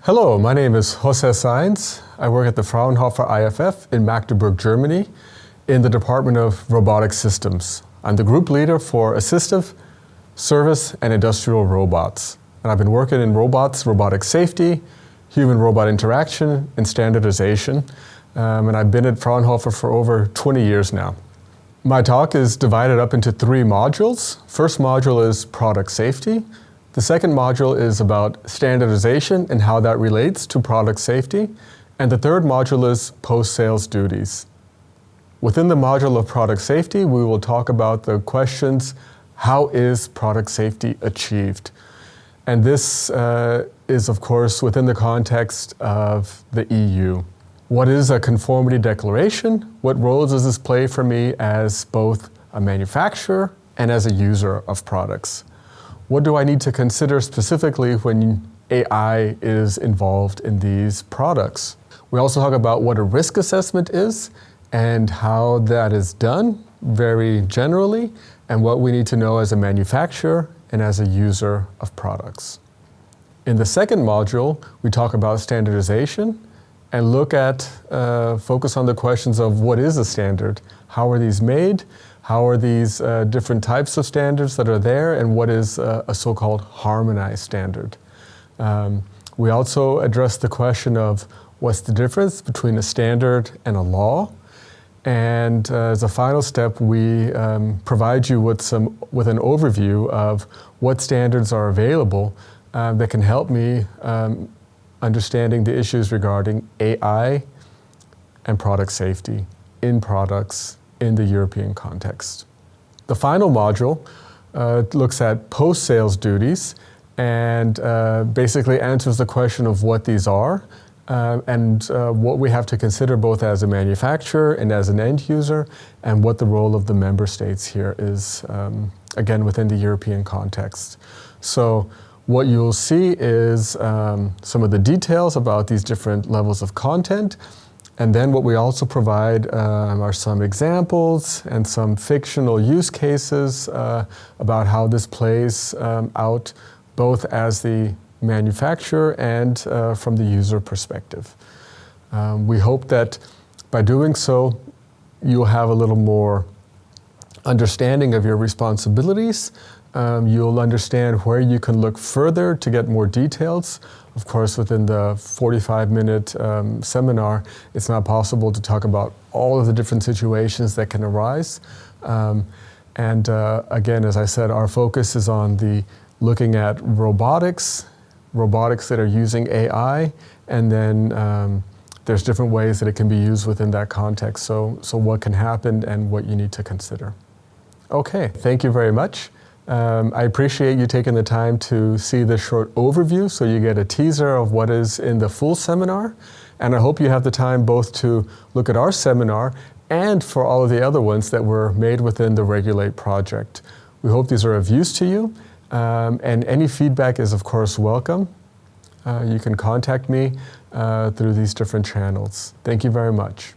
Hello, my name is Jose Sainz. I work at the Fraunhofer IFF in Magdeburg, Germany, in the Department of Robotic Systems. I'm the group leader for assistive, service, and industrial robots. And I've been working in robots, robotic safety, human-robot interaction, and standardization. And I've been at Fraunhofer for over 20 years now. My talk is divided up into 3 modules. First module is product safety. The second module is about standardization and how that relates to product safety. And the third module is post-sales duties. Within the module of product safety, we will talk about the questions, how is product safety achieved? And this is, of course, within the context of the EU. What is a conformity declaration? What roles does this play for me as both a manufacturer and as a user of products? What do I need to consider specifically when AI is involved in these products? We also talk about what a risk assessment is and how that is done very generally, and what we need to know as a manufacturer and as a user of products. In the second module, we talk about standardization and look at, focus on the questions of what is a standard? How are these made? How are these different types of standards that are there, and what is a so-called harmonized standard? We also address the question of what's the difference between a standard and a law. And as a final step, we provide you with an overview of what standards are available that can help me understanding the issues regarding AI and product safety in products in the European context. The final module looks at post-sales duties and basically answers the question of what these are and what we have to consider both as a manufacturer and as an end user, and what the role of the member states here is, again, within the European context. So what you'll see is some of the details about these different levels of content. And then what we also provide are some examples and some fictional use cases about how this plays out both as the manufacturer and from the user perspective. We hope that by doing so, you'll have a little more understanding of your responsibilities. You'll understand where you can look further to get more details. Of course, within the 45-minute seminar, it's not possible to talk about all of the different situations that can arise. Again, as I said, our focus is on looking at robotics that are using AI, and then there's different ways that it can be used within that context. So what can happen and what you need to consider. Okay, thank you very much. I appreciate you taking the time to see this short overview so you get a teaser of what is in the full seminar. And I hope you have the time both to look at our seminar and for all of the other ones that were made within the Regulate project. We hope these are of use to you. And any feedback is, of course, welcome. You can contact me through these different channels. Thank you very much.